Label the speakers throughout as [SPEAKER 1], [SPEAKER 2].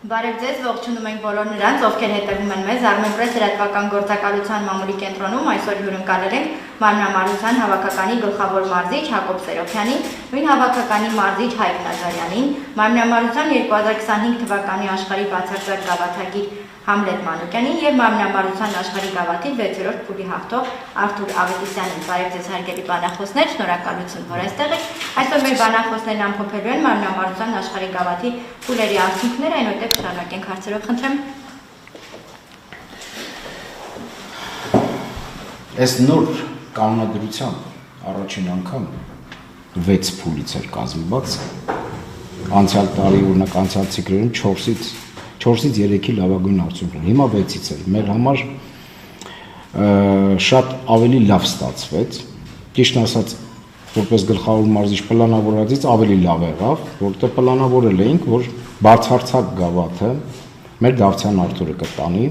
[SPEAKER 1] Բարև ձեզ, ողջունում ենք բոլոր նրանց, ովքեր հետևում են մեզ Armenpress լրատվական գործակալության մամուլի կենտրոնում այսօր հյուրընկալել ենք Մարմնամարզության հավաքականի գլխավոր մարզիչ Հակոբ Սերոբյանին, նույն հավաքականի մարզիչ Հայկ Նազարյանին, Մարմնամարզության 2025 թվականի աշխարհի բացարձակ գավաթագիր Համլետ Մանուկյանին եւ Մարմնամարզության աշխարհի գավաթի 6-րդ փուլի հաղթող Արթուր Ավետիսյանին։ Բարև ձեզ հարգելի բանախոսներ, շնորհակալություն, որ այստեղ եք։ Այսօր մեր բանախոսներն ամփոփելու են Մարմնամարզության աշխարհի գավաթի փուլերի արդյունքները, այնուհետև շարունակենք հարցերով, խնդրեմ։
[SPEAKER 2] Այս նոր կանոնադրությամբ առաջին անգամ 6 փուլից էր կազմված։ Անցյալ տարի օրինակ անցյալ ցիկլերում 4-ից 3-ի լավագույն արդյունքներ։ Հիմա 6-ից էր։ Մեր համար շատ ավելի լավ ստացվեց։ Ճիշտն ասած, որպես գլխավոր մարզիչ պլանավորածից ավելի լավ եղավ, որտեղ պլանավորել էինք, որ բարձրացակ գավաթը մեր Դավթյան Արթուրը կտանի։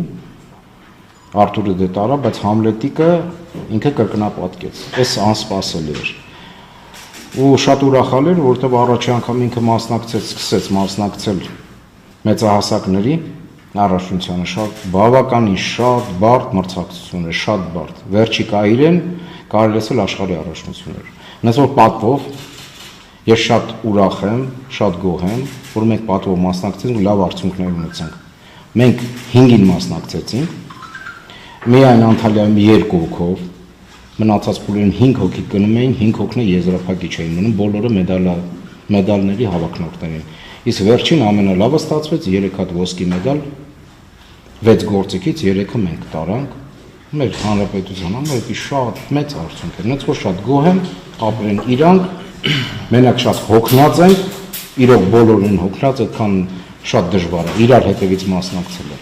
[SPEAKER 2] Արթուրը դե տարա, բայց Համլետիկը ինքը կրկնապատկեց։ Այս անսպասելի էր։ Ու շատ ուրախալ էր, որտեղ առաջի անգամ ինքը սկսեց մասնակցել մեծահասակների առաջնությանը, շատ բավականին շատ բարդ մրցակցություն էր, շատ բարդ։ Վերջի կայրեն կարելի է աշխարհի առաջնություններ։ Այնպես որ պատվով ես շատ ուրախ եմ, շատ գոհ եմ, որ մենք պատվով մասնակցեցինք ու լավ արդյունքներ ունեցանք։ Մենք 5-ին մասնակցեցինք, միայն Անտալիայում 2 հոգով, մնացած փուլերում 5 հոգի գնում էին, 5 հոգն եզրափակիչ էին մնում, բոլորը մեդալների հավաքնորդներ էին։ Իսկ վերջին ամենալավը ստացվեց 3 հատ ոսկի մեդալ, 6 գործիքից 3-ը մենք տարանք, մեր հանրապետության համար շատ մեծ արդյունք էր, նենց որ շատ գոհ եմ, ապրեն իրանք, մենակ շատ հոգնած ենք, իրոք բոլորն են հոգնած, այդքան շատ դժվար է, իրար հետևից մասնակցելը։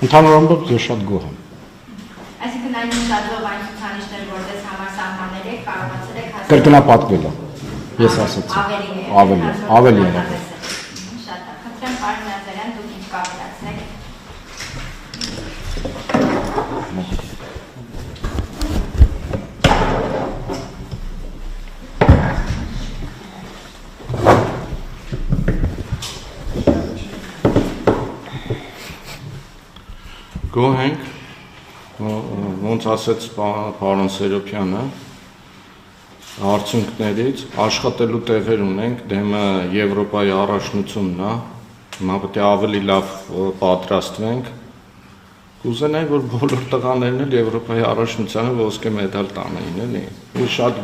[SPEAKER 2] Ընդհանրապես ես շատ գոհ եմ։
[SPEAKER 1] Այսինքն այն շատով այն ցուցանիշներ, որտեղ համասահմաններ եք, կարողացել եք հասնել։
[SPEAKER 2] Կրկնապատկվել է։ Ես ասացի։ Ավելի եղավ։
[SPEAKER 1] Շատ խնդրեմ, պարոն Նազարյան, դուք ինչ կապացեք։
[SPEAKER 3] Գոհ ենք, ոնց ասեց պարոն Սերոբյանը, արդյունքներից աշխատելու տեղեր ունենք, դեմը Եվրոպայի առաջնությունն է, հիմա պետք է ավելի լավ պատրաստվենք, կուզենայի, որ բոլոր տղաներն էլ Եվրոպայի առաջնությանը ոսկե մեդալ տանեին, էլի։ Ու շատ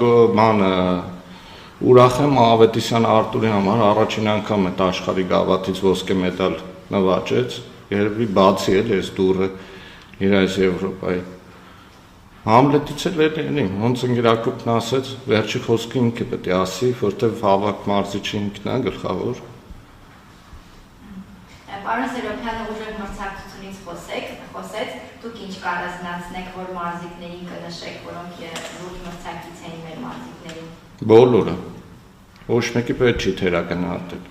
[SPEAKER 3] ուրախ եմ Ավետիսյան Արթուրի համար, առաջին անգամ այդ աշխարհի գավաթից ոսկե մեդալ նվաճեց, երևի բացի էլ այս դուռը իր այս Եվրոպայի։ Համլետից էլ էլի, ոնց ընկերակրուպն ասեց, վերջի խոսքը ինքը պետք է ասի, որտեղ հավաք մարզիչը ինքն է գլխավոր։
[SPEAKER 1] Պարոն Սերոբյանը ուժեղ մրցակցությունից խոսեց, դուք ինչ կառանձնացնեք, որ մարզիկներին կնշեք, որոնք լուրջ մրցակից էին մեր մարզիկներին։
[SPEAKER 3] Բոլորը։ Ոչ մեկի պետք չի թերագնահատել։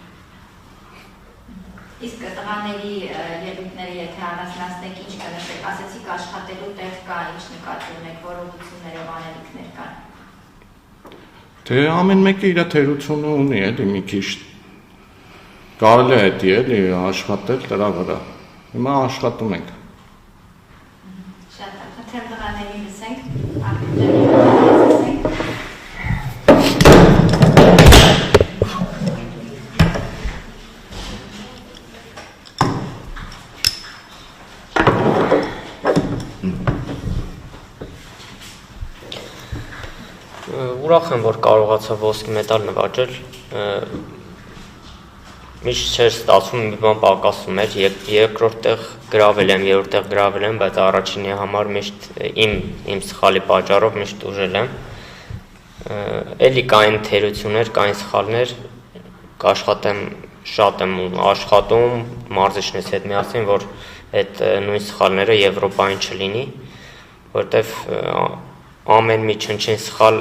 [SPEAKER 1] Իսկ տղաների ելույթները եթե առանձնացնեք, ինչ կնշեք, ասեցիք աշխատելու տեղ կա, ինչ նկատի ունեք, որոշություններով անելիքներ կան։
[SPEAKER 3] Թե ամեն մեկը իր թերությունը ունի, էլի մի քիչ կարելի է դի էլի աշխատել դրա վրա։ Հիմա աշխատում ենք։
[SPEAKER 1] Շատ խնդրեմ տղաներին լսենք,
[SPEAKER 4] Ուրախ եմ, որ կարողացա ոսկի մեդալ նվաճել, միշտ չէր ստացվում, մի բան պակասում էր, երկրորդ տեղ գրավել եմ, երրորդ տեղ գրավել եմ, բայց առաջինի համար միշտ իմ սխալի պատճառով միշտ ուժել եմ, էլի կային թերություններ, կային սխալներ, կաշխատեմ, շատ եմ աշխատում, մարզիչներս հետ միասին, որ այդ նույն սխալները Եվրոպային չլինի, որտեվ ամեն մի չնչին սխալ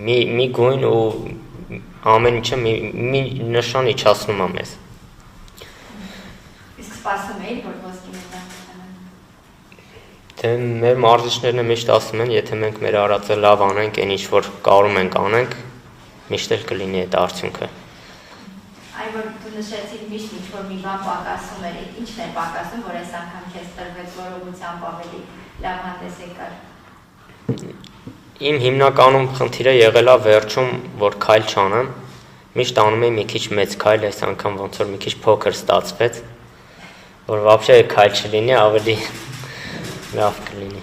[SPEAKER 4] մի գույն ու ամեն ինչը մի նշան իջացնում է մեզ։
[SPEAKER 1] Իսկ սպասում էի, որ ոսկի մեդալ ստանան։
[SPEAKER 4] Թե մեր մարզիչներն միշտ ասում են, եթե մենք մեր արածը լավ անենք, այն ինչ որ կարող ենք անենք, միշտ էլ կլինի այդ արդյունքը։
[SPEAKER 1] Այ որ նշեցիք միշտ ինչ-որ մի բան պակասում էր, ի՞նչն է պակասում, որ այս անգամ քեզ տրվեց, որ ուղղությամբ ավելի լավ հանդես եկար։
[SPEAKER 4] Իմ հիմնականում խնդիրը եղել է վերջում, որ քայլ չանեմ, միշտ անում էի մի քիչ մեծ քայլ, այս անգամ ոնց որ մի քիչ փոքր ստացվեց, որ вообще քայլ չլինի, ավելի լավ կլինի։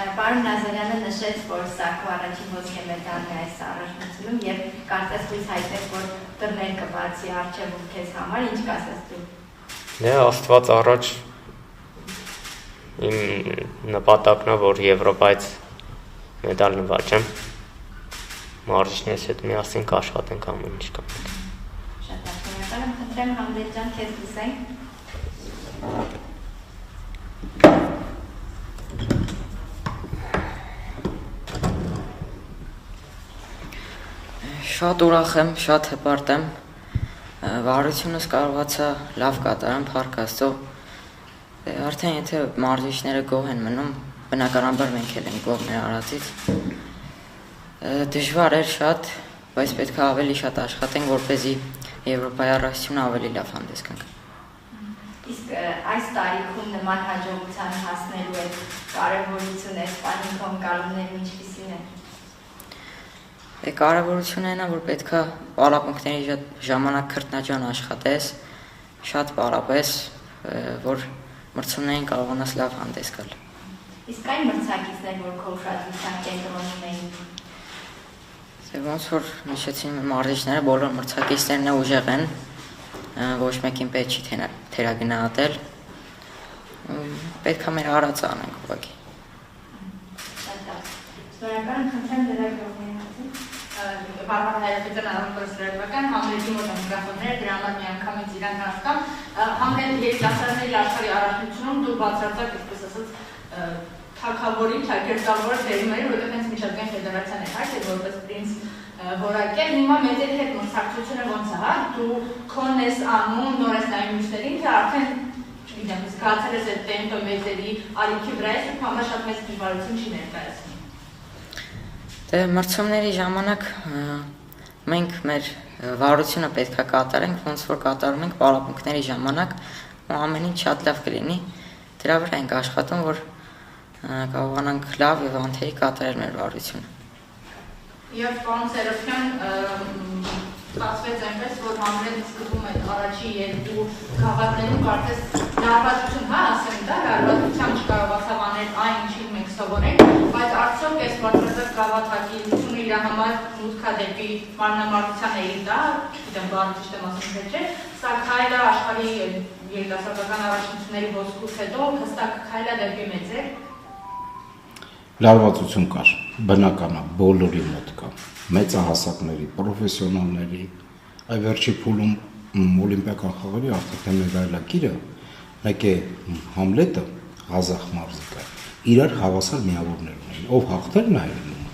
[SPEAKER 1] Պարոն Նազարյանը նշեց, որ սա քո առաջին ոսկե մեդալն է այս առաջնությունում եւ կարծես ցույց հայտնեց, որ դռներ կբացի արժեվում քեզ համար, ինչ կասես դու։
[SPEAKER 4] Դե Աստված առաջ իմ նպատակն է, որ Եվրոպայից մեդալ նվաճեմ։ Մարզիչներս հետ միասին կաշխատենք ամեն ինչ կանենք։
[SPEAKER 1] Շատ շնորհակալ եմ, խնդրեմ Համլետ ջան, քեզ լսենք։
[SPEAKER 5] Շատ ուրախ եմ, շատ հպարտ եմ, վարությունս կարողացա լավ կատարեմ, փառք Աստծո, արդեն եթե մարզիչները գոհ են մնում, բնականաբար մենք էլ ենք գոհ մեր արածից, դժվար էր շատ, բայց պետք է ավելի շատ աշխատենք, որպեսզի Եվրոպայի առաքելությունը ավելի լավ հանդես գանք։
[SPEAKER 1] Իսկ այս տարիքում նման հաջողության հասնելու այդ կարևորությունը, այս պահին կալումներն ինչպիսին են։
[SPEAKER 5] Կարևորությունն է, որ պետք է պարապմունքների ժամանակ քրտնաջան աշխատես, շատ պարապես, որ մրցումներին կարողանաս լավ հանդես գալ։
[SPEAKER 1] Իսկ այն մրցակիցներ, որ քո ուշադրության կենտրոնում էին։
[SPEAKER 5] Ոնց որ նշեցին մարզիչները, բոլոր մրցակիցներն ուժեղ են, ոչ մեկին պետք չի թերագնահատել, պետք է մեր արածը անենք ուղղակի։
[SPEAKER 1] Շնորհակալ եմ, խնդրեմ լրագրողների մասին։ Բարբարա Հայրապետյան առողջապահական Համլետի մոտ միկրոֆոնները դրա համար միանգամից իրան հասկամ։ Համլետ երիտասարդների աշխարհի առաջնությունում դու բացարձակ, այսպես ասած, թագավորի, ճակերտավոր դերում էր, որտեղ հենց միջազգային ֆեդերացիան էր հայտ, որպես պրինց որակել։ Հիմա մեծերի հետ մրցակցությունը ոնց է, հա, դու քոնն ես անում, նոր ես նայում մյուսներին, թե արդեն, չգիտեմ, զգացել ես այդ տեմպը մեծերի ալիքի վրա, իսկ համար շատ մեծ դժվարություն չի ներկայացնում։
[SPEAKER 5] Դե մրցումների ժամանակ մենք մեր վարությունը պետք է կատարենք, ոնց որ կատարում ենք պարապմունքների ժամանակ, ու ամեն ինչ շատ լավ կլինի, դրա վրա ենք աշխատում, որ կարողանանք լավ եւ անթերի կատարել մեր վարությունը։
[SPEAKER 1] Եվ պարոն Սերոբյան, ստացվեց այնպես, որ Համլետը սկզբում այդ առաջի երկու գավաթներում կարծես լարվածություն, հա, ասեմ դա, լարվածությամբ չկարողացավ անել այն, ինչին մենք սովորենք, բայց արդյոք այս բարձրացած գավաթակիրությունը իր համար մուտքա դեպի մարմնամարզության էլիտա, չգիտեմ, բառը ճիշտ եմ ասում թե չէ, սա քայլը աշխարհի երիտասարդական առաջնությունների ոսկուց հետո հստակ քայլը դեպի մեծեր։
[SPEAKER 2] Լարվածություն կար, բնական է, բոլորի մոտ կա, մեծահասակների, պրոֆեսիոնալների, այ վերջի փուլում օլիմպիական խաղերի արդեն մեդալակիրը, մեկ է Համլետը, Ղազախ մարզիկը, իրար հավասար միավորներ ունեն, ով հաղթեր նա էր լինում։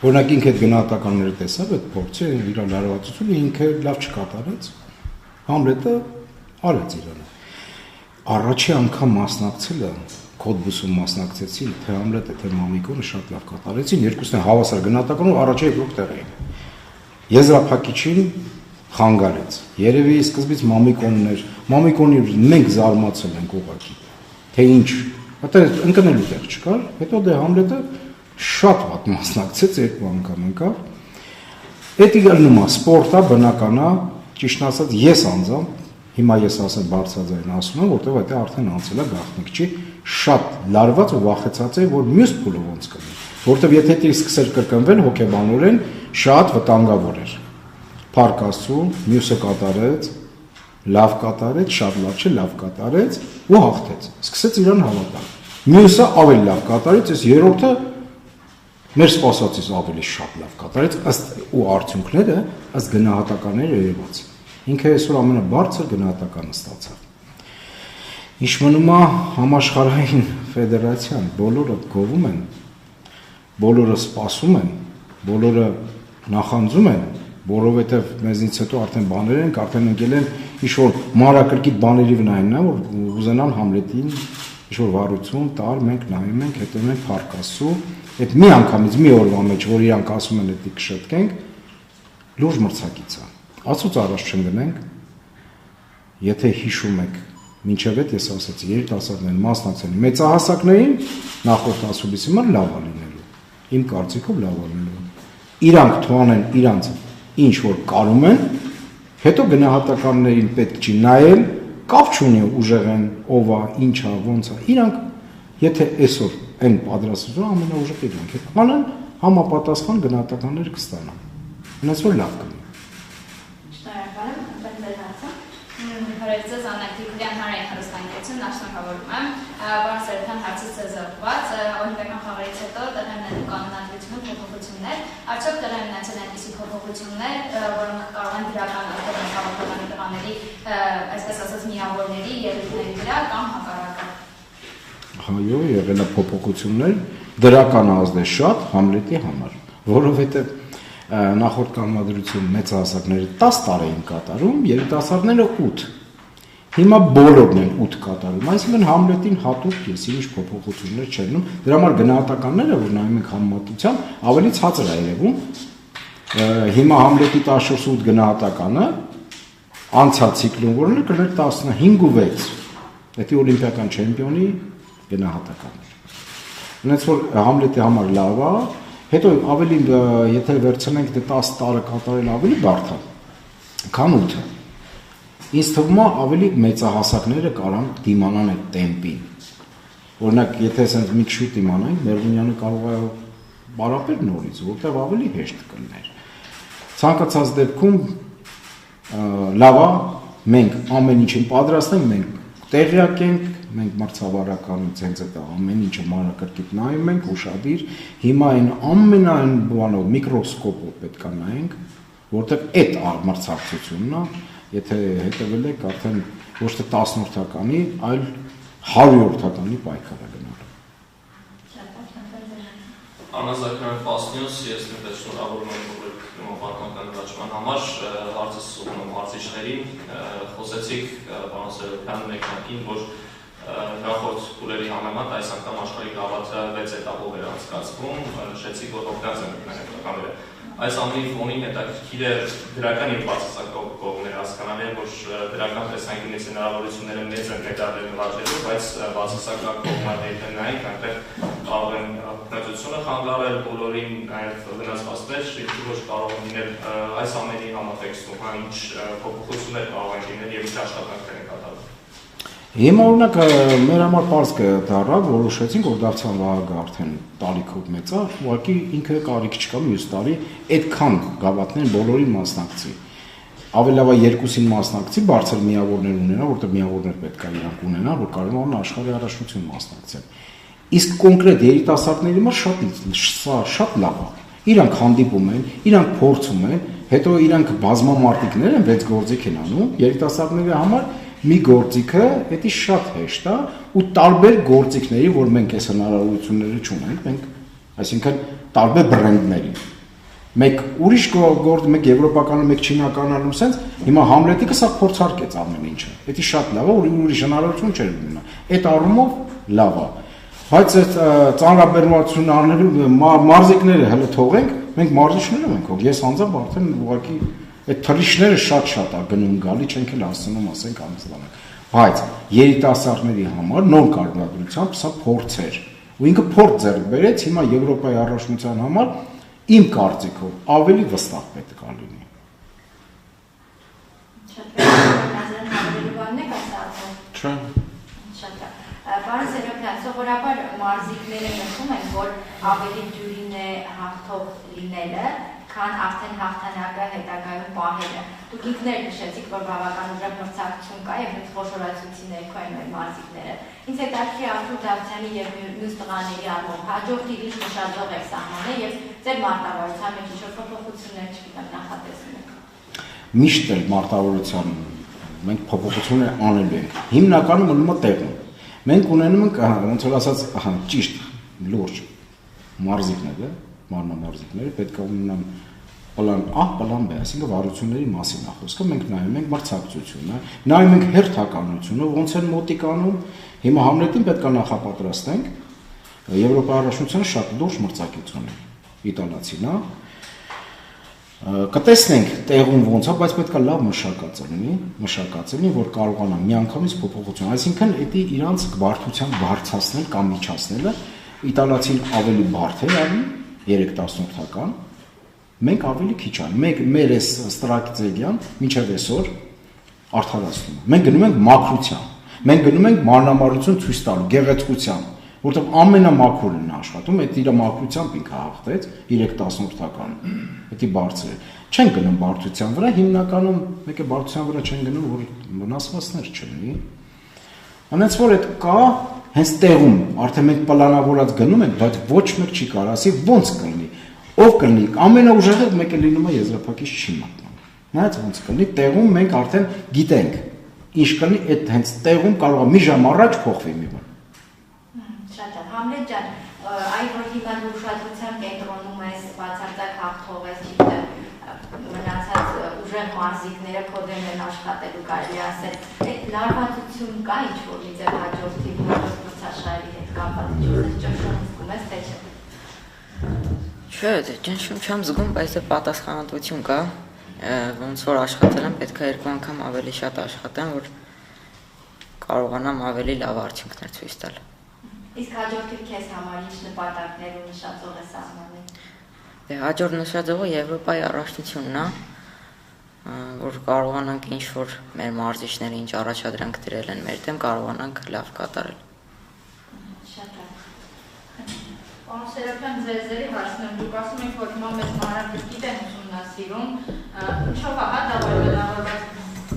[SPEAKER 2] Օրինակ ինքը այդ գնահատականները տեսավ, այդ փորձը իր լարվածությունը ինքը լավ չկատարեց, Համլետը արեց իրանը։ Առաջի անգամ մասնակցելը Կոդբուսում մասնակցեցին, թե Համլետը, թե Մամիկոնը շատ լավ կատարեցին, երկուսն են հավասար գնահատականով առաջի երկրորդ տեղ էին։ Եզրափակիչին խանգարեց։ Երևի սկզբից Մամիկոնն էր, Մամիկոնի մենք զարմացել ենք ուղղակի, թե ինչ, այդտեղ ընկնելու տեղ չկար, հետո դե Համլետը շատ վատ մասնակցեց, երկու անգամ ընկավ։ Էդ ելնում է, սպորտա, բնական է, ճիշտն ասած, ես անձամբ, հիմա ես ասեմ բարձրաձայն ասում եմ, որտեղ այդ արդեն անցել է գաղտնիք չի, շատ լարված ու վախեցած է, որ մյուս փուլը ոնց կլինի, որտեղ եթե դի սկսեր կրկնվել հոգեբանորեն շատ վտանգավոր էր։ Փառք Աստծո, մյուսը կատարեց, լավ կատարեց, շատ լավ չէ, լավ կատարեց ու հաղթեց։ Սկսեց իրան հավատալ։ Մյուսը ավելի լավ կատարեց, այս երրորդը մեր սպասածից ավելի շատ լավ կատարեց, ըստ ու արդյունքները ըստ գնահատականների երևաց։ Ինքը այսօր ամենաբարձր գնահատականը ստացավ։ Ինչ մնում է համաշխարհային ֆեդերացիան, բոլորը գովում են, բոլորը սպասում են, բոլորը նախանձում են, որովհետև մեզնից հետո արդեն բաներ են, արդեն ընկել են ինչ-որ մանրակրկիտ բաների վրա են, որ ուզենան Համլետին ինչ-որ վարություն տալ, մենք նայում ենք, հետո մենք փառք Աստծո, այդ մի անգամից մի օրվա մեջ, որ իրանք ասում են, դա կշտկենք, լուրջ մրցակից է։ Աստծուց առաջ չընկնենք, եթե հիշում եք, մինչև այդ ես ասացի, երիտասարդներին մասնակցել մեծահասակներին նախորդ ասուլիսի մոտ լավ լինելու։ Իմ կարծիքով լավ լինելու։ Իրանք թողնեն իրանց ինչ որ կարում են, հետո գնահատականներին պետք չի նայել, կապ չունի ուժեղ են, ով է, ինչ է, ոնց է։ Իրանք եթե այսօր այն պատրաստությունը ամենաուժեղ իրանք են, անեն համապատասխան գնահատականներ կստանան։ Հենց որ լավ կլինի։
[SPEAKER 6] Հարցից Աննա Գրիգորյան հանրային հեռուստաընկերությունն շնորհավորում եմ։ Պարոն Սերոբյան, հարցից զրկված, օլիմպիական խաղերից հետո տեղի ունեցել կանոնադրությունում փոփոխություններ, արդյոք տեղի ունեցել այնպիսի փոփոխություններ, որոնք կարող են դրական քաղաքական տղաների, այսպես ասած, միավորների ելույթների վրա կամ հակառակը։
[SPEAKER 2] Այո, եղել է փոփոխություններ, դրական ազդել շատ Համլետի համար, որովհետև նախորդ կանոնադրություն մեծահասակները 10 տարի են կատարում, երիտասարդները 8։ Հիմա բոլորն են 8 կատարում, այսինքն Համլետին հատուկ եսիմիշ փոփոխություններ չեն նում, դրա համար գնահատականները, որ նայում ենք համեմատությամբ, ավելի ցածր է երևում։ Հիմա Համլետի 14-8 գնահատականը անցած ցիկլում որն է կներ 15-6, դա օլիմպիական չեմպիոնի գնահատականն է։ Ունեցած որ Համլետի համար լավ է, հետո ավելի եթե վերցնենք 10 տարի կատարել ավելի բարդ է, քան 8-ը։ Ինձ թվում է ավելի մեծահասակները կարան դիմանան այդ տեմպին։ Օրինակ, եթե ասենք մի քիչ դիմանանք, Մերվինյանը կարող է բարապեր նորից, որտեղ ավելի հեշտ կլներ։ Ցանկացած դեպքում լավ է, մենք ամեն ինչին պատրաստ ենք, մենք տեղյակ ենք, մենք մրցավարականից հենց այդ ամեն ինչը մանրակրկիտ նայում ենք, ուշադիր, հիմա այն ամենայն բանով միկրոսկոպով պետք է նայենք, որտեղ այդ մրցակցությունն է, եթե հետևել եք արդեն ոչ թե 10-որդականի, այլ 100-որդականի պայքար է գնալու։
[SPEAKER 7] Աննա Զաքարյան, Fast News, ես նույնպես շնորհավորում եմ պատմական նվաճման համար, հարցս ուղղում եմ հարցիչներին, խոսեցիք պարոն Սերոբյան մեկնարկին, որ նախորդ փուլերի համեմատ այս անգամ աշխարհի գավաթը 6 էտապով էր անցկացվում, նշեցիք, որ օգտած են մեկնարկները։ Այս ամենի ֆոնին հետաքրքիր է դրական եւ բացասական կողմերը հասկանալի է, որ դրական տեսանկյունից հնարավորությունները մեծ են մեդալներ նվաճելու, բայց բացասական կողմերը նայենք, այնտեղ կարող են օգնածությունը խանգարել բոլորին, նաեւ վնասվածքներ, ինչու ոչ կարող են լինել այս ամենի համատեքստում, ինչ փոփոխություններ կարող են լինել եւ ինչ աշխատանքներ են կատարվում։
[SPEAKER 2] Հիմա օրինակ մեր համար պարզ կդառնա, որոշեցինք, որ Դավթյան Վահագը արդեն տարիքով մեծ է, ուղղակի ինքը կարիք չկա մյուս տարի այդքան գավաթներ բոլորին մասնակցի։ Ավելի լավ է 2-ին մասնակցի, բարձր միավորներ ունենա, որտեղ միավորներ պետք է իրանք ունենան, որ կարող են աշխարհի առաջնություն մասնակցեն։ Իսկ կոնկրետ երիտասարդների համար շատ լավ է։ Իրանք հանդիպում են, իրանք փորձում են, հետո իրանք բազմամարտիկներ են, 6 գործիք են անում, երիտասարդների համար մի գործիքը դա շատ հեշտ է ու տարբեր գործիքների, որ մենք այս հնարավորությունները չունենք, մենք, այսինքն տարբեր բրենդների։ Մեկ ուրիշ գործ, մեկ եվրոպականում, մեկ չինականում sense, հիմա Համլետիկը սա փորձարկեց ամեն ինչը։ Դա շատ լավ է, որ ուրիշ հնարավորություն չէր ունենա։ Այդ առումով լավ է։ Բայց այդ ծանրաբեռնվածություն առնելու մարզիկները հələ թողենք, մենք մարզիչները ենք, ես անձամբ արդեն ուղղակի այդ թռիչքները շատ է գնում գալի, չենք էլ հասցնում ասենք ամուսնանանք։ Բայց երիտասարդների համար նոր կարգավորությամբ սա փորձ էր։ Ու ինքը փորձ ձեռք բերեց, հիմա Եվրոպայի առաջնության համար իմ կարծիքով ավելի վստահ պետք է լինի։
[SPEAKER 3] Չէ։
[SPEAKER 1] Պարոն Սերոբյան, սովորաբար մարզիկները նշում են, որ ավելի դյուրին է հաղթող լինելը, քան արդեն հաղթանակը հետագայում պահելը։ Դուք ինքներ նշեցիք, որ բավական ուժեղ մրցակցություն կա եւ հենց խոշորացուցի ներքո են մեր մարզիկները։ Ինձ հետաքրքիր է Արթուր Դավթյանի եւ մյուս տղաների առումով հաջորդ իր նշաձող եք սահմանը եւ ձեր մարտավարության մեջ ինչ-որ փոփոխություններ չգիտեմ նախատեսում եք։
[SPEAKER 2] Միշտ էլ մարտավարության մենք փոփոխություններ անելու ենք։ Հիմնականում ըլմա տեղում։ Մենք ունենում ենք, ոնց որ ասած, ճիշտ, լուրջ մարզիկներ, մարմնամարզիկները պետք է ունենան պլան A, պլան B, այսինքն վարությունների մասին է խոսքը, մենք նայում ենք մրցակցությունը, նայում ենք հերթականությունը, ոնց են մոտիկանում, հիմա Համլետին պետք է նախապատրաստենք, Եվրոպայի առաջնությունը շատ լուրջ մրցակից ունի, իտալացին է, Կտեսնենք տեղում ոնց է, բայց պետք է լավ մշակած լինի, որ կարողանա միանգամից փոփոխություն, այսինքն դա իրանց բարդության բարձրացնել կամ միջացնելը, իտալացին ավելի բարդ է արի 3-18-ական, մենք ավելի քիչ ենք, մեր այս ստրատեգիան մինչև այսօր արդարացնում է, մենք գնում ենք մաքրության, մենք գնում ենք մանրամարություն ցույց տալու, գեղեցկության, որտեղ ամենամաքուրն է աշխատում, այդ իր մաքրությամբ ինքը հաղթեց 3-18-ական, դա բարձր է։ Չեն գնում բարդության վրա, հիմնականում մեկը բարդության վրա չեն գնում, որ վնասվածքներ չլինի։ Անց որ այդ կա, հենց տեղում, արդեն մենք պլանավորած գնում ենք, բայց ոչ մեկ չի կարող ասի ոնց կլինի, ով կլինի, ամենաուժեղը մեկը լինում է եզրափակիչ չի մատնան։ Նայած ոնց կլինի, տեղում մենք արդեն գիտենք, ինչ կլինի, այդ հենց տեղում կարող է մի ժամ առաջ փոխվի մի բան։
[SPEAKER 1] Համլետ ջան, այ որ հիմա դու ուշադրության կենտրոնում ես բացարձակ հաղթող ես, չգիտեմ, մնացած ուժեղ մարզիկները քո դեմ են աշխատելու կարելի ասել, այդ լարվածություն կա ինչ-որ մի ձև հաջորդի մրցաշարի հետ կապված, ինչ-որ ճնշում զգում ես, թե չէ։
[SPEAKER 5] Չէ, ճնշում չեմ զգում, բայց դա պատասխանատվություն կա, ոնց որ աշխատել եմ, պետք է 2 անգամ ավելի շատ աշխատեմ, որ կարողանամ ավելի լավ արդյունքներ ցույց տալ։
[SPEAKER 1] Իսկ հաջորդի քեզ համար ինչ նպատակներ ու նշածող է սահմանում։
[SPEAKER 5] Դե հաջորդ նշածողը Եվրոպայի առաջնությունն է, որ կարողանանք ինչ որ մեր մարզիչները ինչ առաջադրանք դրել են մեր դեմ, կարողանանք լավ կատարել։
[SPEAKER 1] Շատ լավ։
[SPEAKER 6] Պարոն Սերոբյան, ձեզերի հարցնում դուք ասում եք, որ հիմա մեզ մանրամասնագետ են ուսումնասիրում, ինչով է դա վայրենավորված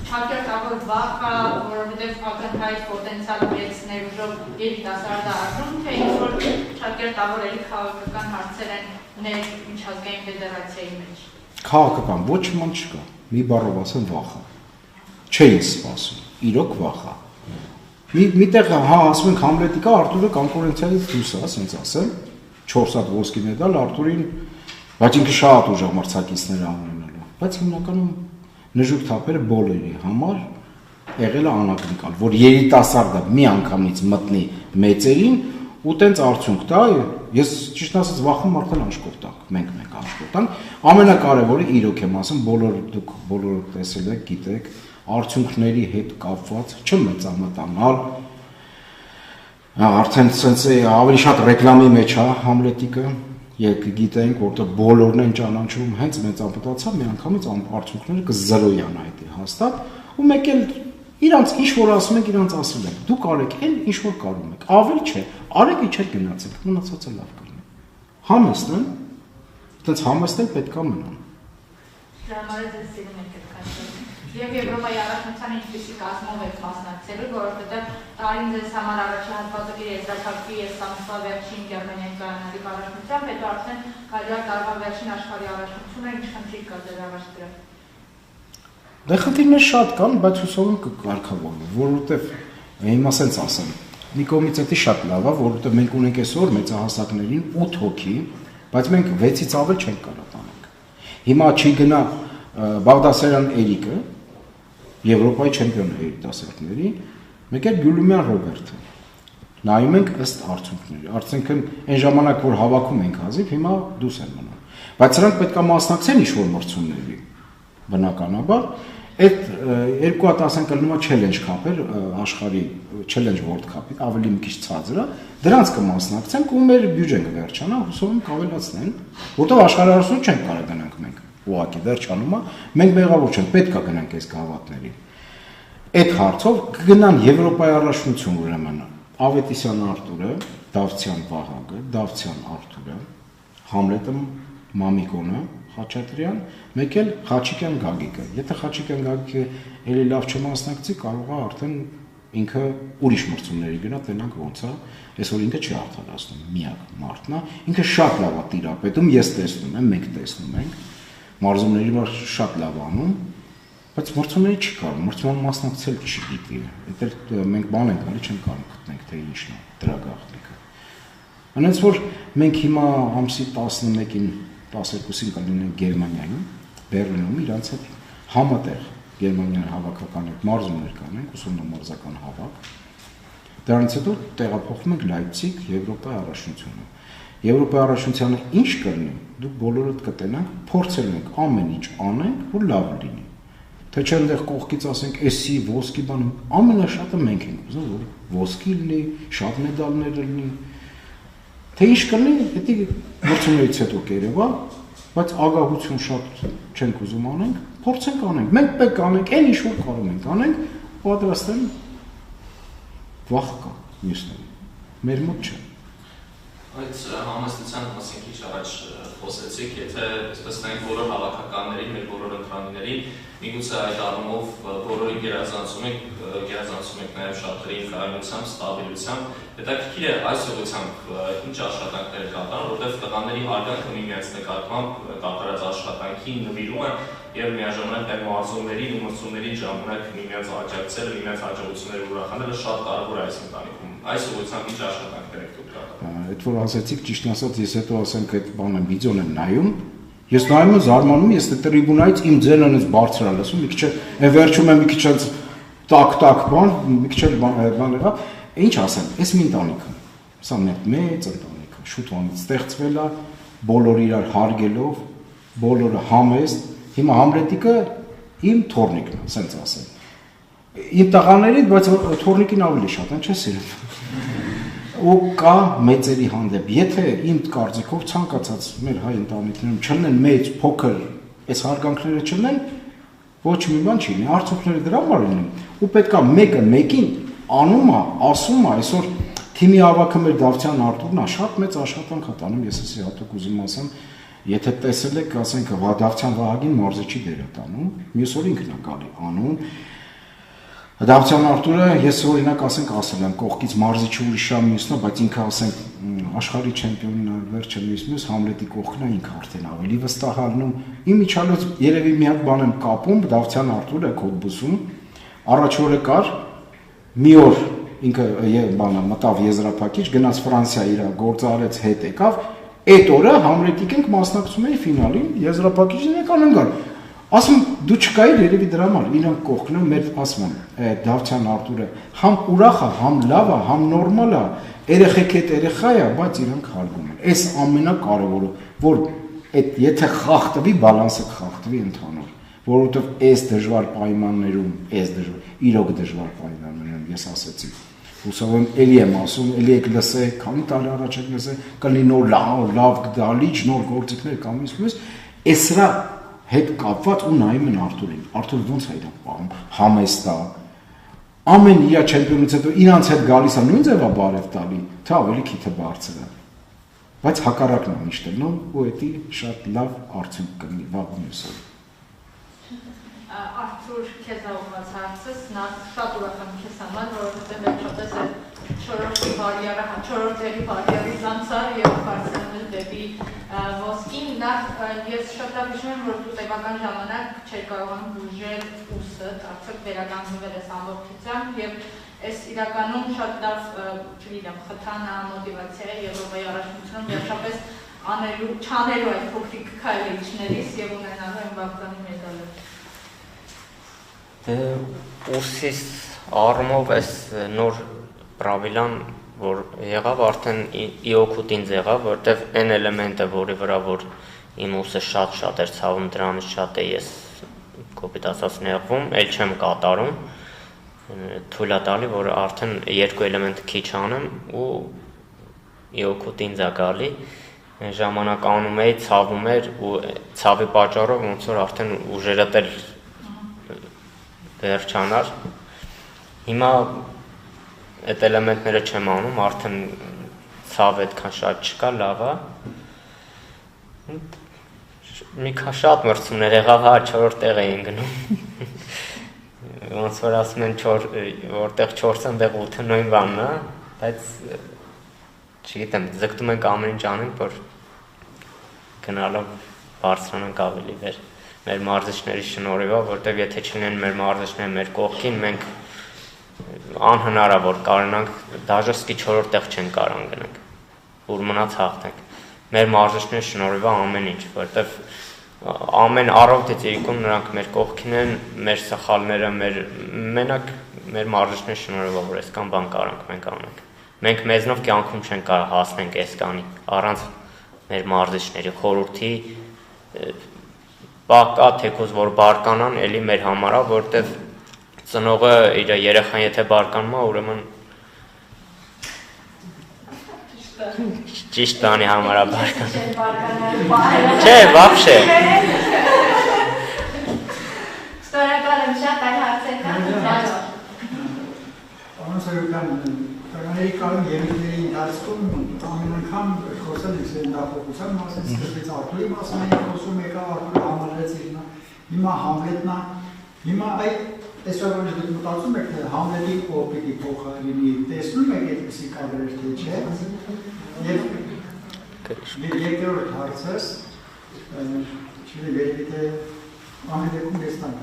[SPEAKER 6] Չակերտավոր վախը, որովհետև ակնհայտ պոտենցիալ ուղեկցիներ ուժով երիտասարդ արժում, թե ինչ-որ չակերտավոր էլի քաղաքական հարցեր են ներ միջազգային ֆեդերացիայի մեջ։
[SPEAKER 2] Քաղաքական ոչ ման չկա, մի բառով ասեմ վախը։ Չէին սպասում, իրոք վախը։ Միտեղ ասում ենք Համլետի կա, Արտուրը կոնկուրենցիայից դուրս է, ասենց ասեմ, 4 հատ ոսկի մեդալ Արտուրին, բայց ինքը շատ ուժեղ մրցակիցներ անունենալու, բայց հիմնականում նժուկ թափերը բոլորի համար եղել է անակնկալ, որ երիտասարդը մի անգամից մտնի մեծերին ու տենց արդյունք տա, ես ճիշտ ասած վախում արդեն անշկոտ տանք, մենք անշկոտ տանք, ամենակարևորը իրոք եմ ասում, դուք բոլորը տեսել եք, գիտեք, արդյունքների հետ կապված չմեծամտանալ, արդեն սենց ավելի շատ ռեկլամի մեջ է Համլետիկը, գիտենք, որտեղ բոլորն են ճանաչում, հենց մեծամտացա մի անգամից արդյունքները կզրոյան այդ հաստատ, ու մեկ էլ իրանց ինչ որ ասում եք, իրանց ասել եք, դուք արեք այն ինչ որ կարում եք, ավել չէ, արեք իջեք գնացեք, մնացածը լավ կլինի։ Համեստ են, այդպես համեստել պետք է մնան։
[SPEAKER 6] Դրամարը ձեզ սիրում եք կրկնել։ Եվ Եվրոպայի առաջնության ինչպիսի կազմով եք մասնակցելու, որովհետև տարին ձեզ համար առաջահատվածը կերեսրափակվի ես ամսվա վերջին Գերմանիայի կայանալիք առաջնությամբ, հետո արդեն կարելի է տարվա վերջին աշխարհի առաջնությունը ինչ խնդիր կա ձեր առաջ դրա։
[SPEAKER 2] Դե խնդիրներ շատ կան, բայց հուսով եմ կկարգավորվի, որովհետև հիմա ասենց ասեմ, մի կողմից դա շատ լավ է, որովհետև մենք ունենք այսօր մեծահասակներին 8 հոգի, բայց մենք 6-ից ավել չենք կարող տանենք։ Հիմա չի գնա Բաղդասարյան Էրիկը, Եվրոպայի չեմպիոն երիտասարդների, մեկ էլ Գյուլումյան Ռոբերտը։ Նայում ենք ըստ արդյունքների, արդյունքն այն ժամանակ որ հավաքում ենք հազիվ, հիմա դուրս են մնում։ Բայց սրանք պետք է մասնակցեն ինչ-որ մրցումների, բնականաբար, այդ 2010 կլինումա challenge cup-եր, աշխարհի challenge world cup-ը, ավելի մի քիչ ցածր է, դրանց կմասնակցենք ու մեր բյուջեն կվերջանա, հուսով եմ կավելացնեն, որտեղ աշխարհարություն չենք կարող գնանք մենք։ Ուղղակի վերջանում է, մենք մեղավոր չենք, պետք է գնանք այս գավաթների։ Այդ հարցով կգնան Եվրոպայի առաջնություն ուրեմն Ավետիսյան Արտուրը, Դավթյան Վահագը, Դավթյան Արտուրը, Համլետը Մամիկոնը, Խաչատրյան, մեկ էլ Խաչիկյան Գագիկը։ Եթե Խաչիկյան Գագիկը էլի լավ չմասնակցի, կարող է արդեն ինքը ուրիշ մրցումների գնա, տենանք ոնց է, այսօր ինքը չի արդարացնում, միակ մարդն է, ինքը շատ լավ է տիրապետում, ես տեսնում եմ, մենք տեսնում ենք, մարզումների վրա շատ լավ անում, բայց մրցումների չի կարող, մրցման մասնակցել չգիտի, դա մենք բան ենք արի, չենք կարող գտնենք, թե ինչն է դրա գաղտնիքը։ Այնպես որ մենք հիմա ամսի 11-ին, 12-ին կլինենք Գերմանիայում, Բերլինում իրանց հետ համատեղ Գերմանիայի հավաքական հետ մարզումներ կանենք, ուսումնամարզական հավաք։ Դրանից հետո տեղափոխվում ենք Լայպցիգ, Եվրոպայի առաջնությունը։ Եվրոպայի առաջնությանը ինչ կլինի, դուք բոլորդ կտենաք, փորձելու ենք ամեն ինչ անենք, որ լավ լինի։ Թե չէ այնտեղ կողքից ասենք, էսի ոսկի բան, ամենաշատը մենք ենք ուզում, որ ոսկի լինի, շատ մեդալներ լինի։ Թե ինչ կլինի, դա մրցումներից հետո կերևա, բայց ագահություն շատ չենք ուզում անենք, փորձենք անենք։ Մենք պետք է անենք, այն ինչ որ կարող ենք անենք, պատրաստ են վախ կա մյուսներին։ Մեր մոտ չէ։
[SPEAKER 7] Այդ համեստության մասին քիչ առաջ խոսեցիք, եթե այսպես նայենք բոլոր հավաքականներին, մեր բոլոր ընտրանիներին, միգուցե այդ առումով բոլորին գերազանցում եք նաև շատերի կայունությամբ, ստաբիլությամբ, հետաքրքիր է այս ուղղությամբ ինչ աշխատանքներ կատարում, որտեղ տղաների հարգանքը միմյանց նկատմամբ կատարած աշխատանքին նվիրումը եւ միաժամանակ այդ մարզումներին ու մրցումներին ժամանակ միմյանց աջակցելը, միմյանց հաջողությունները ուրախանելը շատ կարևոր է այս ընտանիքում։ Այս ուղղությամբ ինչ աշխատանքներ եք դուք կատարում։
[SPEAKER 2] Այդ որ ասացիք, ճիշտ ասած, ես հետո ասենք այդ բանը վիդեոն եմ նայում, ես նայում եմ զարմանում, ես դե տրիբունայից իմ ձենն այնպես բարձր է լսում, մի քիչ է վերջում եմ մի քիչ այնպես տակ բան, մի քիչ բան եղավ, ինչ ասեմ, այս մի ընտանիքը, սա մեծ ընտանիք է, շուտ անից ստեղծվել է, բոլորը իրար հարգելով, բոլորը համեստ, հիմա Համլետիկը իմ թորնիկն է, ասենց ասեմ։ Իմ տղաներից, բայց թորնիկին ավելի շատ են, չէ՞ սիրում։ Ու կա մեծերի հանդեպ, եթե իմ կարծիքով ցանկացած մեր հայ ընտանիքներում չլինեն մեծ, փոքր, այս հարգանքները չլինեն, ոչ մի բան չի լինի, արդյունքները դրա համար լինեն։ Ու պետքա մեկը մեկին անում է, ասում է, այսօր թիմի ավակը մեր Դավթյան Արտուրն է, շատ մեծ աշխատանք է տանում, ես էսի հատուկ ուզում ասեմ, եթե տեսել եք, ասենք Դավթյան Վահագին մարզիչի դեր է տանում, մյուս օր ինքն է գալի անում։ Դավթյան Արտուրը, ես օրինակ ասենք ասել եմ, կողքից մարզիչը ուրիշ է մյուսն է, բայց ինքը ասենք աշխարհի չեմպիոնն է, վերջը մյուս Համլետի կողքն է, ինքը արդեն ավելի վստահ ալնում։ Իմ իջալոց երևի մի հատ բան եմ կապում, Դավթյան Արտուրը Քոթբուսում, առաջ օրը կար, մի օր ինքը բանը մտավ եզրափակիչ, գնաց Ֆրանսիա իր գործարարեց հետ եկավ, այդ օրը Համլետիկ ենք մասնակցում էի ֆինալին, եզրափակիչն եկան ընկան։ Ասում դու չկայիր երևի դրա համար, իրանք կողքն է մեր ասում Դավթյան Արտուրը, համ ուրախ է, համ լավ է, համ նորմալ է, երեխեք հետ երեխա է, բայց իրանք հարգում են։ Այս ամենակարևորը, որ այդ եթե խախտվի, բալանսը կխախտվի ընդհանուր, որովհետև այս դժվար պայմաններում, իրոք դժվար պայմաններում ես ասեցի։ Հուսով եմ էլի եմ ասում, էլի եք լսեք, քանի տարի առաջ եք լսեք, կլինի նոր լավ գդալիչ, նոր գործիքներ կամ ինչ-որ, այս սրա հետ կապված ու նայում են Արտուրին։ Արտուրը ոնց է դա պահում, համեստ է։ Ամեն իրա չեմպիոնից հետո իրանց հետ գալիս է նույն ձևա բարև տալի, թե ավելի քիթը բարձր է։ Բայց հակառակն է միշտ լինում ու դա շատ լավ արդյունք կլինի վաղ մյուսը։
[SPEAKER 8] Արթուր, քեզ ուղղված հարցս, նա շատ ուրախ եմ քեզ համար, որովհետև վերջապես չորրորդերի բարիերից անցար եւ բարձրացել դեպի ոսկին, նախ ես շատ լավ հիշում եմ, որ դու տևական ժամանակ չէր կարողանում բուժել ուսդ, արդյոք վերականգնվել ես ամբողջությամբ եւ այս իրականում շատ լավ, չգիտեմ, խթան է, մոտիվացիա է Եվրոպայի առաջնությունում վերջապես չանելու այդ փոքրիկ քայլերից եւ ունենալու այն բաղձանի մեդալը։
[SPEAKER 4] Ուսիս առումով այս նոր պրավիլան, որ եղավ, արդեն ի օգուտ ինձ եղավ, որտեվ այն էլեմենտը, որի վրա որ իմ ուսը շատ էր ցավում, դրանից շատ է ես կոպիտ ասած նեղվում, էլ չեմ կատարում, թույլ է տալի, որ արդեն երկու էլեմենտը քիչ անեմ ու ի օգուտ ինձ է գալի, ժամանակ անում էի, ցավում էր ու ցավի պատճառով ոնց որ արդեն ուժերը դել վերջանար։ Հիմա այդ էլեմենտները չեմ անում, արդեն ցավ այդքան շատ չկա, լավ է։ Մի քան շատ մրցումներ եղավ, 4-րդ տեղ էին գնում։ Ոնց որ ասում են որտեղ 4-ը, այնտեղ 8-ը նույն բանն է, բայց չգիտեմ, ձգտում ենք ամեն ինչ անենք, որ գնալով բարձրանանք ավելի վեր։ Մեր մարզիչների շնորհիվ, որտեղ եթե չլինեն մեր մարզիչները մեր կողքին, մենք անհնար է որ կարողանանք դաժե սկի 4-րդ տեղ չեն կարող գնանք, որ մնաց հաղթենք։ Մեր մարզիչների շնորհիվ ամեն ինչ, որտեղ ամեն առավոտից իրիկում նրանք մեր կողքին են, մեր սխալները, մենակ մեր մարզիչների շնորհիվ որ այսքան բան կարանք մենք անենք։ մենք մեզնով կյանքում չենք կարող հասնենք այս կանի առանց մեր մարզիչների խորհրդի կա թեկուզ որ բարկանան, էլի մեր համարա, որտեվ ծնողը իր երեխան եթե բարկանում է, ուրեմն ճիշտ տանի համարա բարկան։ Չէ, вообще։
[SPEAKER 1] Շնորհակալ եմ շատ այլ հարցեր կան։
[SPEAKER 9] Տղաների կան երեքների ընթացքում ամեն անգամ խոսել ենք սենդափոխության մասին, սկզբից Արտուրի մասին ենք խոսում, եկավ Արտուրը համալրեց իրնա, հիմա Համլետնա, հիմա այդ այսօր որ դուք մտածում եք, թե Համլետի ով պիտի փոխարինի, տեսնում եք այդպիսի կադրեր, թե չէ, եւ երկրորդ հարցս, չլի երևի թե ամեն դեպքում դեստան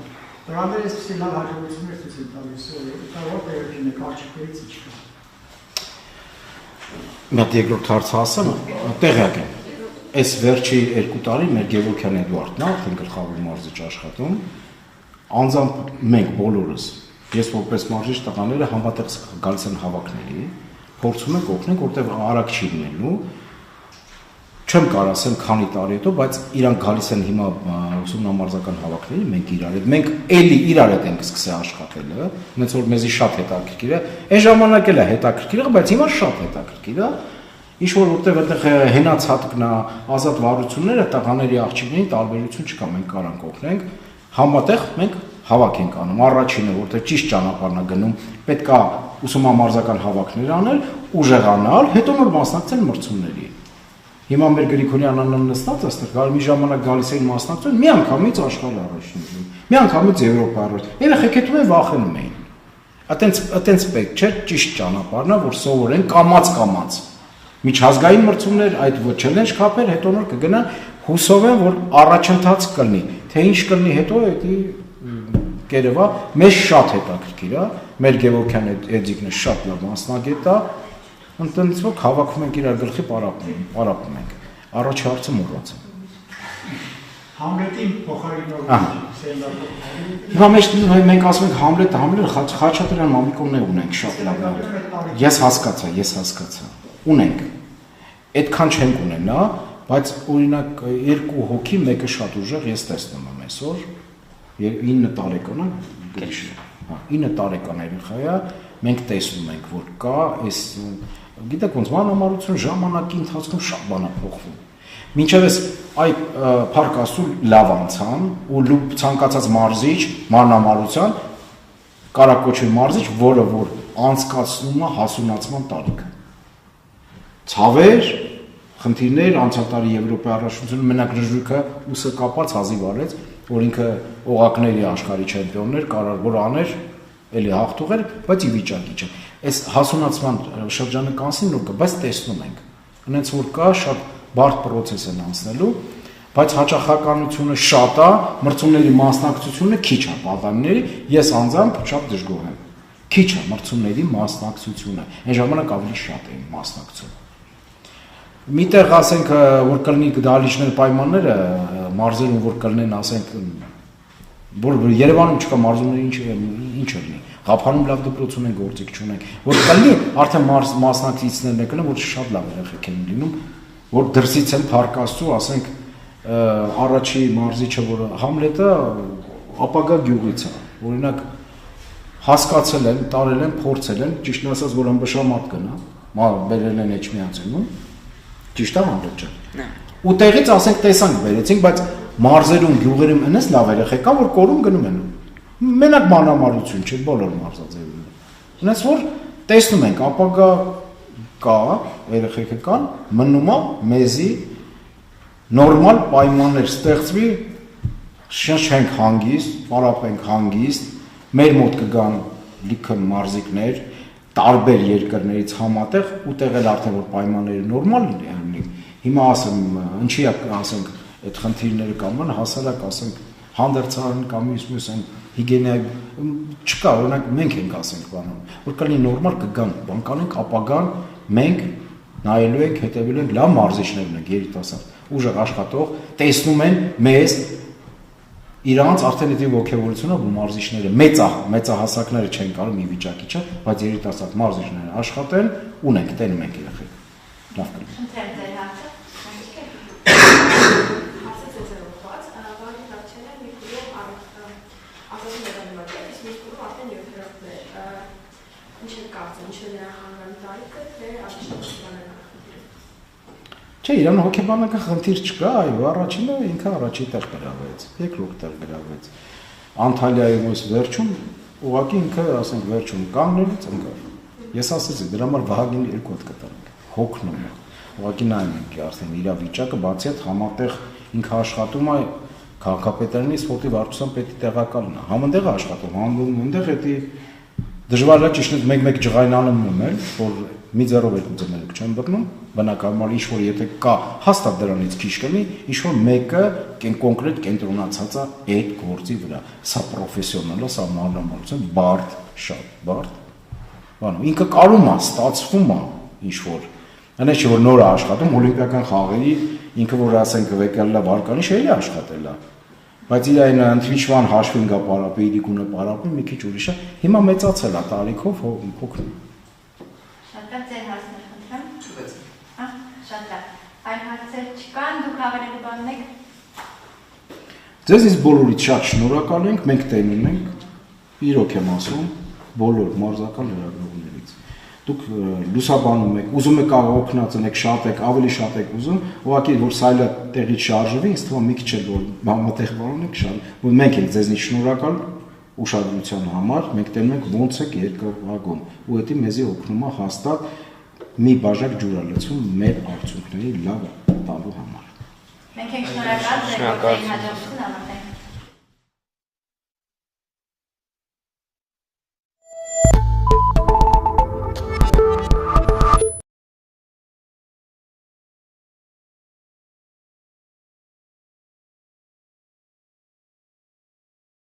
[SPEAKER 9] Տղաները այսպիսի լավ հաջողություններ ցույց են տալիս, որտեղ երբին է կարճիկներից իջքա։
[SPEAKER 2] Մատ երկրորդ հարցը ասեմ, տեղյակ եմ։ Այս վերջի 2 տարի մեր Գևորգյան Էդուարդն է, արդեն գլխավոր մարզիչ աշխատում, անձամբ մենք բոլորս, ես որպես մարզիչ տղաները համատեղ գալիս են հավաքների, փորձում ենք օգնենք, որտեղ արագ չի լինելու, չեմ կարող ասեմ քանի տարի հետո, բայց իրանք գալիս են հիմա ուսումնամարզական հավաքների, մենք իրար հետ, մենք էլի իրար հետ ենք սկսել աշխատելը, հենց որ մեզի շատ հետաքրքիր է, այն ժամանակ էլ է հետաքրքիր, բայց հիմա շատ հետաքրքիր է, ինչ որ որտեղ այդտեղ հենաց հատկնա ազատ վարությունները տղաների աղջիկներին տարբերություն չկա, մենք կարանք օգնենք, համատեղ մենք հավաք ենք անում, առաջինը որտեղ ճիշտ ճանապարհն է գնում, պետք է ուսումնամարզական հավաքներ անել, ուժեղանալ, հետո նոր մասնակցել մրցումների։ Հիմա մեր Գրիգորյան անան նստած այստեղ գալ մի ժամանակ գալիս էին մասնակցություն, մի անգամից աշխարհի առաջին, մի անգամից Եվրոպա առաջ։ Երեխեք հետո են վախենում էին։ Այտենց պետք չէ ճիշտ ճանապարհն է, որ սովորեն կամած։ Միջազգային մրցումներ, այդ չելենջ քափեր, հետո նոր կգնան, հուսով եմ, որ առաջընթաց կլինի։ Թե ինչ կլինի հետո, դա կերևա մեզ շատ հետաքրքիր է, մեր Գևորգյան Էդիկն շատ լավ մասնագետ է, ընտանիքից որ հավաքում ենք իրար գլխի պարապում ենք։ Առաջի հարցը մոռացա։
[SPEAKER 9] Համլետին փոխարինող
[SPEAKER 2] Հիմա մենք ասում ենք Համլետը Խաչատրյան Մամիկոններ ունենք շատ լավ։ Ես հասկացա։ Ունենք։ Այդքան չենք ունենա, բայց օրինակ 2 հոգի, մեկը շատ ուժեղ, ես տեսնում եմ այսօր 9 տարեկան է, 9 տարեկան երեխա է, մենք տեսնում ենք, որ կա այս, գիտեք ոնց մանրամարություն ժամանակի ընթացքում շատ բան է փոխվում։ Մինչև այս այ փառք Աստծո լավ անցան ու ցանկացած մարզիչ մանրամարության կարակոչի մարզիչ, որը որ անցկացնում է հասունացման տարիքը։ Ցավեր, խնդիրներ, անցյալ տարի Եվրոպայի առաջնությունը մենակ Ռժուկը ուսը կապած հազիվ արեց, որ ինքը օղակների աշխարհի չեմպիոններ կարար որ աներ, էլի հաղթողեր, բայց ի վիճակի չէ։ Այս հասունացման շրջանը կանցին նոր կա, բայց տեսնում ենք։ Հենց որ կա շատ բարդ process են անցնելու, բայց հաճախականությունը շատ է, մրցումների մասնակցությունը քիչ է պատանիների, ես անձամբ շատ դժգոհ եմ։ Քիչ է մրցումների մասնակցությունը։ Այն ժամանակ ավելի շատ էին մասնակցում։ Միտեղ ասենք որ կլինի դահլիճներ պայմանները մարզերում որ կլինեն ասենք որ Երևանում չկա մարզումների ինչ լինի Ղափանում լավ դպրոց ունեն գործիք չունեն որ կլինի արդեն մասնակիցներն եկան որ շատ լավ երեխեք են լինում որ դրսից են Փառք Աստծո ասենք առաջի մարզիչը որ Համլետը ապագա գյուղից է օրինակ հասկացել են տարել են փորձել են ճիշտ ասած որ ըմբշամատ կնա բերել են Էջմիածնում Ճիշտ է Համլետ ջան։ Ու տեղից ասենք տեսանք վերեցինք, բայց մարզերում, գյուղերում այնպես լավ երեխեք կա, որ կորում գնում են։ Մենակ մանրամարություն չէ, բոլոր մարզաձևերում։ Այնպես որ տեսնում ենք, ապագա կա, երեխեքը կան, մնում է մեզի նորմալ պայմաններ ստեղծվի, շնչենք հանգիստ, պարապենք հանգիստ, մեր մոտ կգան լիքը մարզիկներ տարբեր երկրներից համատեղ ու տեղել արդեն որ պայմանները նորմալ լինի հիմա ասեմ ինչի ասենք այդ խնդիրները կամ հասարակ ասենք հանդերձարան կամ մյուս են հիգիենայի չկա օրինակ մենք ենք ասենք բանում որ կլինի նորմալ կգան բան կանենք ապագան մենք նայելու ենք հետևելու ենք լավ մարզիչներ ունենք երիտասարդ ուժեղ աշխատող տեսնում են մեզ Իրանց արդեն դա ողջավորությունը ու մարզիչները մեծահասակները չեն կարող մի վիճակի չէ, բայց երիտասարդ մարզիչները աշխատեն ունենք, տենում ենք երեխեք։ Լավ կլինի։
[SPEAKER 1] Խնդրեմ ձեր հարցը։
[SPEAKER 10] Հարցը ծեզերողված, բանի հարցերը մի քիչ ազատում ներառնված է, իսկ մի քիչ արդեն երկրորդներ։ Ինչ է կարծում, ինչ է նրա հանգան տարիքը, թե առաջին
[SPEAKER 2] Չէ, իրան հոգեբանական խնդիր չկա, այո, առաջինը ինքը առաջի տեղ գրավեց, երկրորդ տեղ գրավեց։ Անտալիայում այս վերջում ուղղակի ինքը, ասենք, վերջում կանգնելուց ընկավ։ Ես ասեցի, դրա համար Վահագին 2 հատ կտանք, հոգնում է։ Ուղղակի նայում ենք արդեն իրավիճակը, բացի այդ համատեղ ինքը աշխատում է քաղաքապետարանի սպորտի վարչության պետի տեղակալն է։ Համատեղ աշխատում, համատեղ էդի դժվար է ճիշտ մեկ ջղայնանում եմ, որ մի ձեռով երկու ձեռներով չեմ բռնում, բնականաբար ինչ որ եթե կա հաստատ դրանից քիչ կլինի, ինչ որ մեկը կոնկրետ կենտրոնացած է այդ գործի վրա։ Սա պրոֆեսիոնալ է, սա մանրամասն բարդ, շատ բարդ։ Բանը ինքը կարում է, ստացվում է ինչ որ։ Այնպես չէ որ նոր է աշխատում օլիմպիական խաղերի, ինքը որ ասենք վեկելա վարկանիշ էլի աշխատել է։ Բայց իր այն ընդվիճման հաշվին գա պարապեի գունը պարապի մի քիչ ուրիշ է։ Հիմա մեծացել է տարիքով փոքր։
[SPEAKER 1] Շատ լավ ձեր հարցն է, խնդրեմ։ Շատ լավ։ Այլ հարցեր չկան, դուք հավելելու բան ունեք։
[SPEAKER 2] Ձեզ բոլորից շատ շնորհակալ ենք, մենք տենում ենք, իրոք եմ ասում, բոլոր մարզական լրագրողներից։ Դուք լուսաբանում եք, ուզում եք օգնած ունեք, շատ եք, ավելի շատ եք ուզում, ուղղակի որ սայլը տեղից շարժվի, ինձ թվում է մի քիչ էլ որ համատեղ բանն եք շարժ, որ մենք ենք ձեզնից շնորհակալ ուշադրության համար, մենք տենում ենք ոնց եք երկրվագում, ու դա մեզի օգնում է հաստատ մի բաժակ ջուր լցում մեր արդյունքների լավ տալու համար։
[SPEAKER 1] Մենք ենք շնորհակալ ձեր հաջողություն ավարտենք։